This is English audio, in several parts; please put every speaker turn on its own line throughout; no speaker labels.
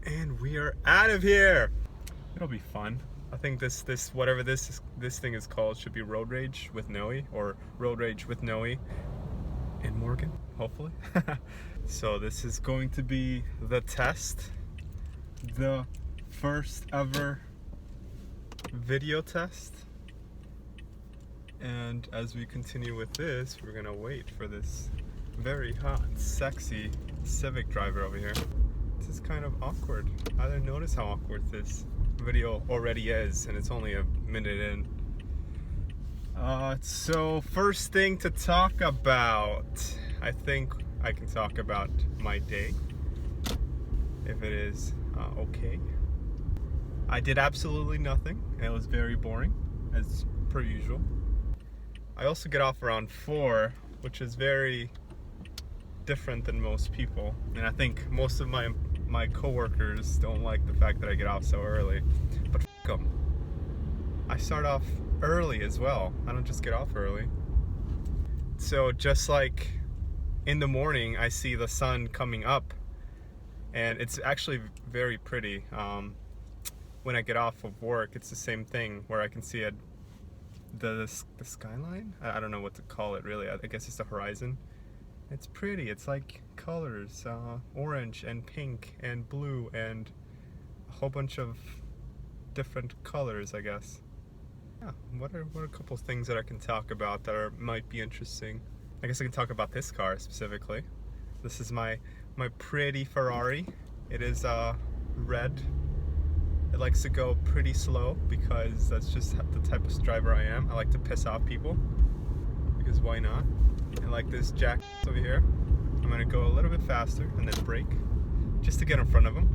And we are out of here. It'll be fun. I think this whatever this thing is called should be Road Rage with Noe, or Road Rage with Noe and Morgan, hopefully. So this is going to be the test, the first ever video test. And as we continue with this, we're gonna wait for this very hot, sexy Civic driver over here. This is kind of awkward. I didn't notice how awkward this video already is, and it's only a minute in. So first thing to talk about, I think I can talk about my day, if it is okay. I did absolutely nothing. It was very boring, as per usual. I also get off around 4, which is very different than most people, and I think most of my coworkers don't like the fact that I get off so early, but f*** them. I start off early as well. I don't just get off early. So just like in the morning, I see the sun coming up, and it's actually very pretty. When I get off of work, it's the same thing where I can see it, the skyline. I don't know what to call it really. I guess it's the horizon. It's pretty. It's like colors, orange and pink and blue and a whole bunch of different colors, I guess. Yeah, what are a couple of things that I can talk about that might be interesting? I guess I can talk about this car specifically. This is my pretty Ferrari. It is red. It likes to go pretty slow because that's just the type of driver I am. I like to piss off people because why not? And like this jack over here, I'm gonna go a little bit faster and then brake just to get in front of him.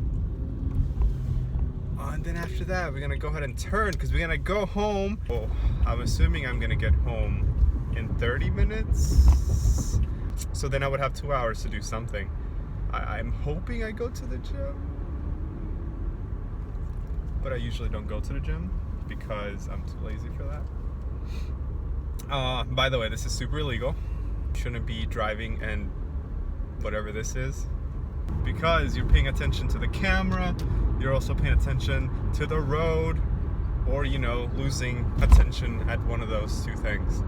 And then after that, we're gonna go ahead and turn because we're gonna go home. Oh, I'm assuming I'm gonna get home in 30 minutes. So then I would have 2 hours to do something. I'm hoping I go to the gym, but I usually don't go to the gym because I'm too lazy for that. By the way, this is super illegal. You shouldn't be driving and whatever this is, because you're paying attention to the camera, you're also paying attention to the road, or losing attention at one of those two things,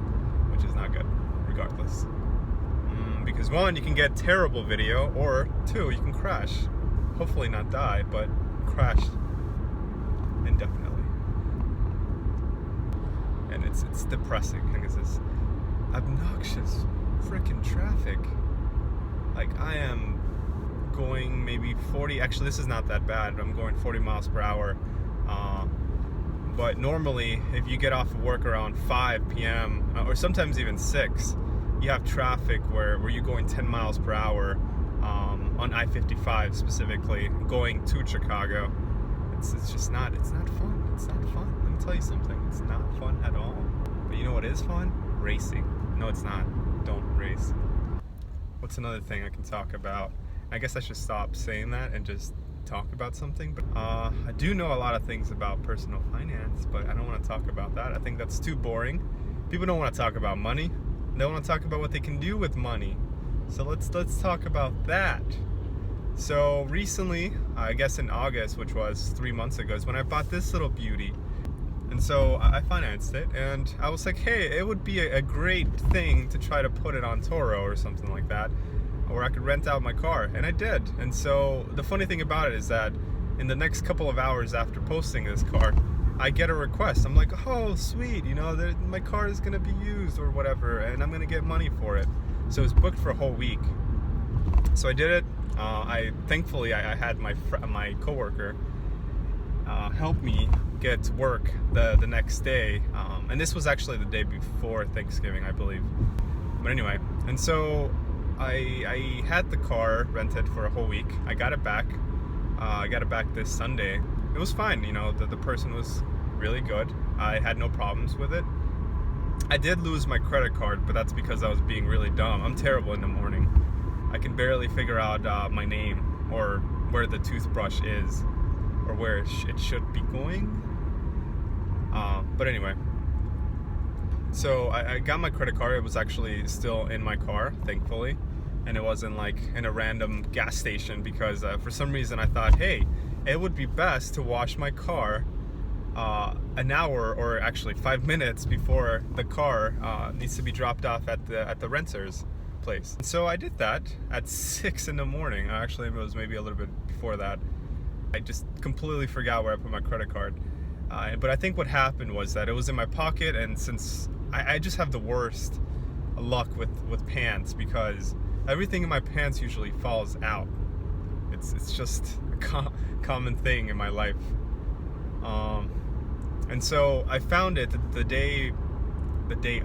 which is not good regardless. Because 1, you can get terrible video, or 2, you can crash. Hopefully not die, but crash indefinitely. And it's depressing because it's obnoxious freaking traffic. Like, I am going maybe 40, actually this is not that bad, I'm going 40 miles per hour. But normally, if you get off of work around 5 p.m. Or sometimes even 6, you have traffic where you're going 10 miles per hour on I-55 specifically, going to Chicago. It's just not, it's not fun. It's not fun. Let me tell you something, it's not fun at all. But you know what is fun? Racing. No, it's not. Don't race. What's another thing I can talk about? I guess I should stop saying that and just talk about something. But I do know a lot of things about personal finance, but I don't want to talk about that. I think that's too boring. People don't want to talk about money. They want to talk about what they can do with money. So let's talk about that. So recently, I guess in August, which was 3 months ago, is when I bought this little beauty. And so I financed it, and I was like, hey, it would be a great thing to try to put it on Toro or something like that, where I could rent out my car, and I did. And so the funny thing about it is that in the next couple of hours after posting this car, I get a request. I'm like, oh, sweet, my car is gonna be used or whatever, and I'm gonna get money for it. So it's booked for a whole week. So I did it. Thankfully I had my coworker help me get to work the next day, and this was actually the day before Thanksgiving, I believe. But anyway, and so I had the car rented for a whole week. I got it back. I got it back this Sunday. It was fine. The person was really good. I had no problems with it. I did lose my credit card, but that's because I was being really dumb. I'm terrible in the morning. I can barely figure out my name or where the toothbrush is or where it should be going. But anyway, so I got my credit card. It was actually still in my car, thankfully, and it wasn't like in a random gas station, because for some reason I thought, hey, it would be best to wash my car an hour, or actually 5 minutes before the car needs to be dropped off at the renter's place. And so I did that at 6 in the morning. Actually, it was maybe a little bit before that. I just completely forgot where I put my credit card. But I think what happened was that it was in my pocket, and since I just have the worst luck with pants, because everything in my pants usually falls out. It's just a common thing in my life. And so I found it the day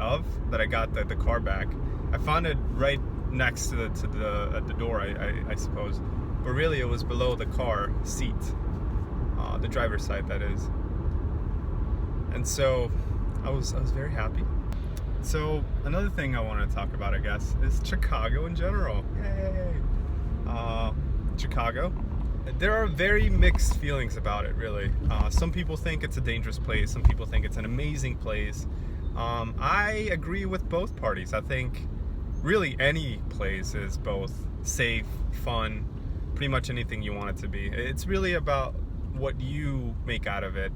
of that I got the car back. I found it right next to the door, I suppose, but really it was below the car seat, the driver's side, that is. And so I was very happy. So another thing I want to talk about, I guess, is Chicago in general. Yay! Chicago. There are very mixed feelings about it, really. Some people think it's a dangerous place. Some people think it's an amazing place. I agree with both parties. I think really any place is both safe, fun, pretty much anything you want it to be. It's really about what you make out of it.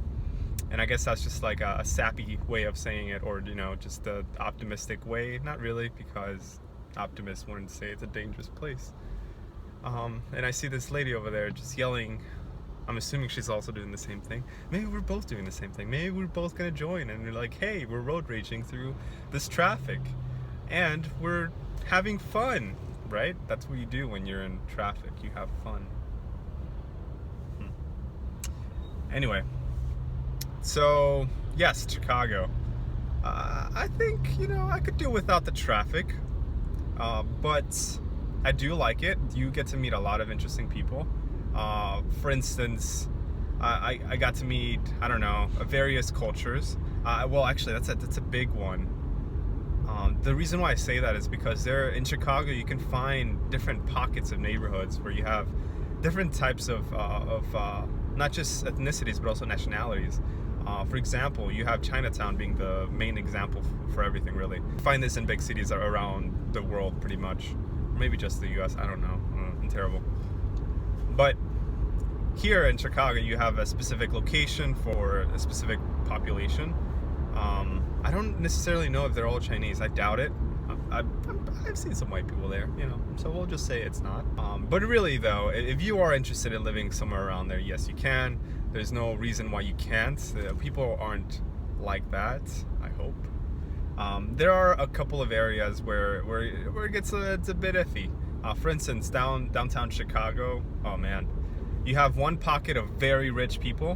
And I guess that's just like a sappy way of saying it, or, you know, just the optimistic way. Not really, because optimists wouldn't say it's a dangerous place. And I see this lady over there just yelling. I'm assuming she's also doing the same thing. Maybe we're both doing the same thing. Maybe we're both gonna join, and we're like, hey, we're road raging through this traffic, and we're having fun, right? That's what you do when you're in traffic. You have fun. Anyway, so yes, Chicago. I think, you know, I could do without the traffic, but I do like it. You get to meet a lot of interesting people. For instance, I got to meet, I don't know, various cultures. Well, actually, that's a big one. The reason why I say that is because there in Chicago you can find different pockets of neighborhoods where you have different types of not just ethnicities but also nationalities. For example, you have Chinatown being the main example for everything, really. You find this in big cities around the world, pretty much. Maybe just the US, I don't know. I'm terrible. But here in Chicago, you have a specific location for a specific population. I don't necessarily know if they're all Chinese. I doubt it. I've seen some white people there, you know, so we'll just say it's not. But really, though, if you are interested in living somewhere around there, yes, you can. There's no reason why you can't. People aren't like that, I hope. There are a couple of areas where it gets it's a bit iffy. For instance, downtown Chicago, oh man, you have one pocket of very rich people,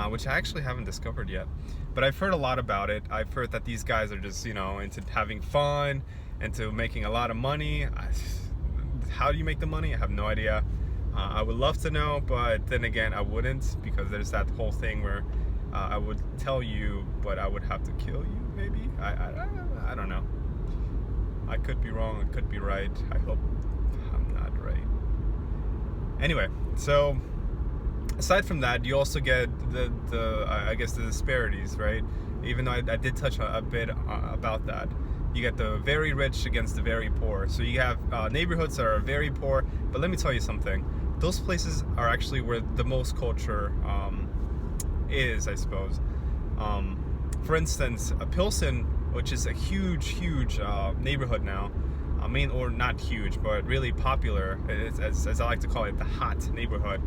which I actually haven't discovered yet. But I've heard a lot about it. I've heard that these guys are just, you know, into having fun, into making a lot of money. How do you make the money? I have no idea. I would love to know, but then again, I wouldn't, because there's that whole thing where I would tell you, but I would have to kill you, maybe? I don't know. I could be wrong, I could be right. I hope I'm not right. Anyway, so aside from that, you also get I guess the disparities, right? Even though I did touch a bit about that. You get the very rich against the very poor. So you have neighborhoods that are very poor, but let me tell you something. Those places are actually where the most culture is, I suppose. For instance, Pilsen, which is a huge neighborhood now, or not huge, but really popular, as I like to call it, the hot neighborhood.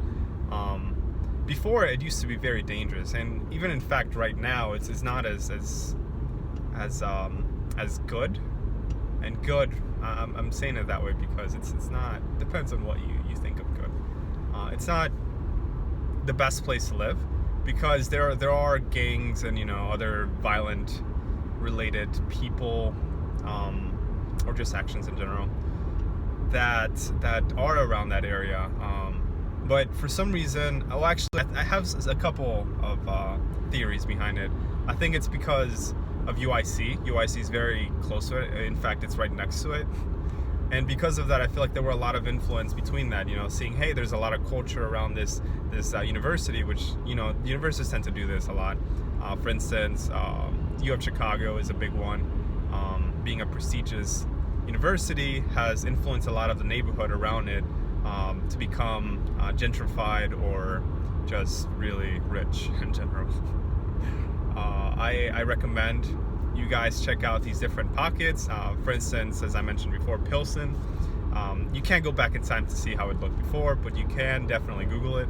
Before, it used to be very dangerous, and even in fact right now it's not as good. And good, I'm saying it that way because it's not, depends on what you think of good. It's not the best place to live, because there are gangs and, you know, other violent related people, or just actions in general, that are around that area. But for some reason, actually, I have a couple of theories behind it. I think it's because of UIC. UIC is very close to it. In fact, it's right next to it. And because of that, I feel like there were a lot of influence between that, you know, seeing, hey, there's a lot of culture around this university, which, you know, universities tend to do this a lot. For instance, U of Chicago is a big one. Being a prestigious university has influenced a lot of the neighborhood around it, to become gentrified or just really rich in general. I recommend you guys check out these different pockets. For instance, as I mentioned before, Pilsen. You can't go back in time to see how it looked before, but you can definitely Google it.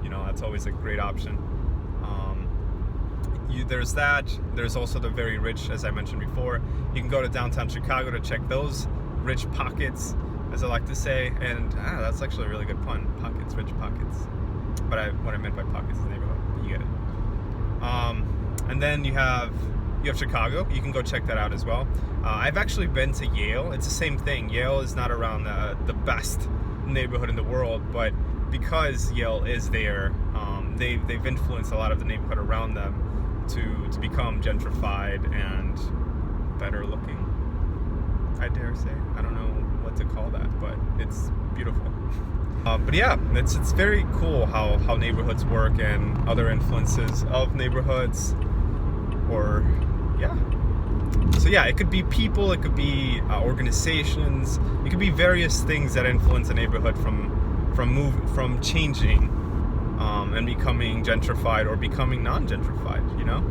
You know, that's always a great option. There's that. There's also the very rich, as I mentioned before. You can go to downtown Chicago to check those rich pockets, as I like to say. And that's actually a really good pun. Pockets, rich pockets. But what I meant by pockets is neighborhood. You get it. And then you have Chicago. You can go check that out as well. I've actually been to Yale. It's the same thing. Yale is not around the best neighborhood in the world, but because Yale is there, they've influenced a lot of the neighborhood around them to become gentrified and better looking, I dare say. I don't know what to call that, but it's beautiful. But yeah, it's very cool how neighborhoods work and other influences of neighborhoods. Or yeah. So yeah, it could be people, it could be organizations, it could be various things that influence a neighborhood from changing and becoming gentrified or becoming non-gentrified, you know?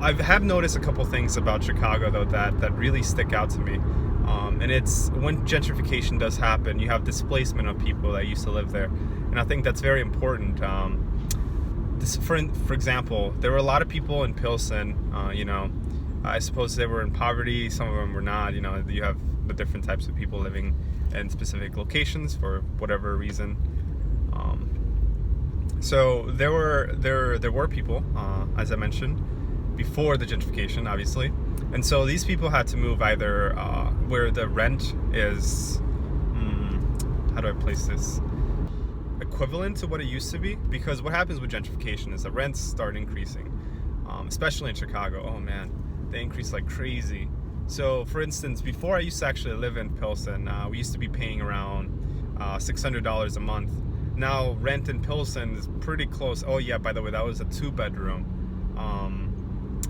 I have noticed a couple things about Chicago though that really stick out to me. And it's when gentrification does happen, you have displacement of people that used to live there. And I think that's very important. For example, there were a lot of people in Pilsen, you know, I suppose they were in poverty, some of them were not, you know, you have the different types of people living in specific locations for whatever reason. So there were people, as I mentioned, before the gentrification, obviously. And so these people had to move either where the rent is, how do I place this? Equivalent to what it used to be, because what happens with gentrification is the rents start increasing, especially in Chicago. Oh man, they increase like crazy. So for instance, before I used to actually live in Pilsen, we used to be paying around $600 a month. Now rent in Pilsen is pretty close. Oh yeah, by the way, that was a 2-bedroom.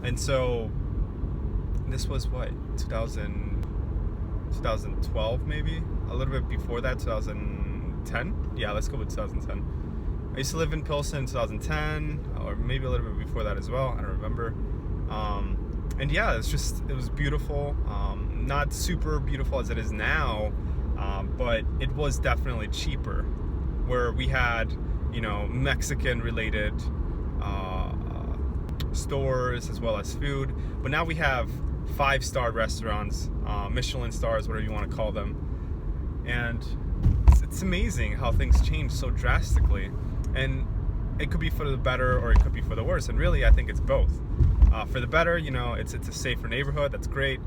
And so this was what, 2012 maybe? A little bit before that, 2010? Yeah, let's go with 2010. I used to live in Pilsen in 2010, or maybe a little bit before that as well. I don't remember. And yeah, it was beautiful. Not super beautiful as it is now, but it was definitely cheaper. Where we had, you know, Mexican-related stores as well as food, but now we have 5-star restaurants, Michelin stars, whatever you want to call them, and it's amazing how things change so drastically, and it could be for the better or it could be for the worse, and really I think it's both. For the better, you know, it's a safer neighborhood, that's great.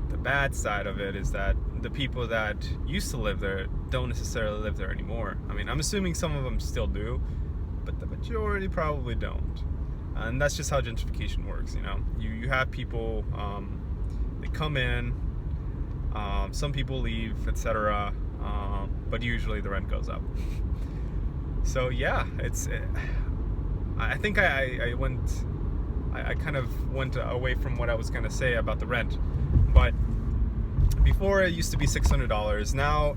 The bad side of it is that the people that used to live there don't necessarily live there anymore. I mean, I'm assuming some of them still do, but the majority probably don't. And that's just how gentrification works, you know. You have people, they come in, some people leave, etc. But usually the rent goes up. So yeah, I think I kind of went away from what I was gonna say about the rent. But before it used to be $600. Now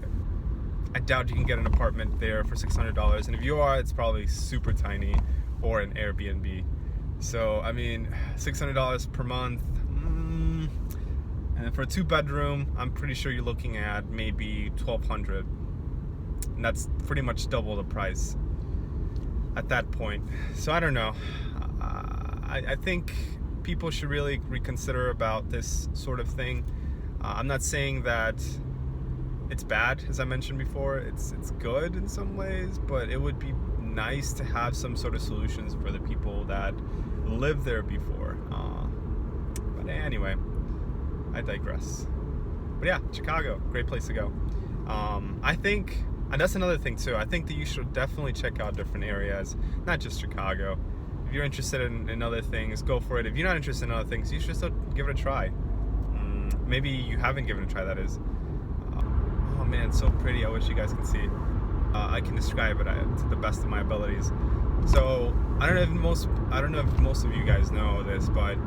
I doubt you can get an apartment there for $600. And if you are, it's probably super tiny or an Airbnb. So I mean, $600 per month. And for a 2-bedroom, I'm pretty sure you're looking at maybe $1,200. And that's pretty much double the price at that point. So I don't know. I think people should really reconsider about this sort of thing. I'm not saying that it's bad, as I mentioned before. It's good in some ways, but it would be nice to have some sort of solutions for the people that lived there before. But anyway, I digress. But yeah, Chicago, great place to go. I think, and that's another thing too, I think that you should definitely check out different areas, not just Chicago. If you're interested in other things, go for it. If you're not interested in other things, you should still give it a try. Maybe you haven't given it a try, that is. Oh man, so pretty. I wish you guys could see. I can describe it to the best of my abilities. So I don't know if most of you guys know this, but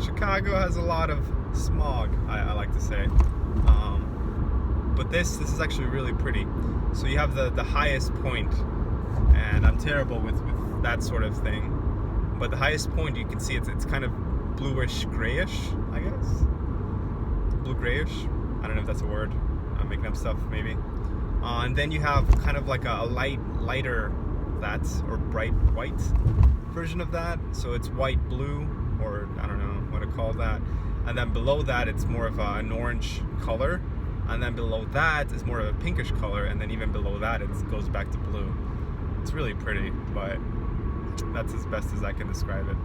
Chicago has a lot of smog, I like to say. But this is actually really pretty. So you have the highest point, and I'm terrible with that sort of thing. But the highest point, you can see it's kind of bluish grayish, I guess. Blue grayish. I don't know if that's a word. I'm making up stuff maybe. And then you have kind of like a lighter that, or bright white version of that. So it's white blue, or I don't know what to call that. And then below that it's more of an orange color. And then below that is more of a pinkish color. And then even below that it goes back to blue. It's really pretty, but that's as best as I can describe it.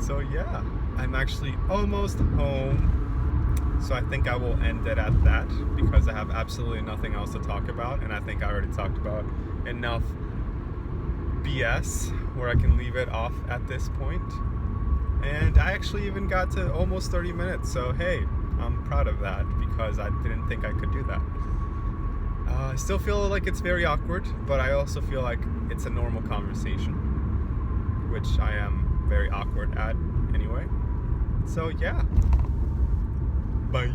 So yeah, I'm actually almost home. So I think I will end it at that, because I have absolutely nothing else to talk about, and I think I already talked about enough BS where I can leave it off at this point. And I actually even got to almost 30 minutes, so hey, I'm proud of that, because I didn't think I could do that. I still feel like it's very awkward, but I also feel like it's a normal conversation, which I am very awkward at anyway. So yeah. Bye.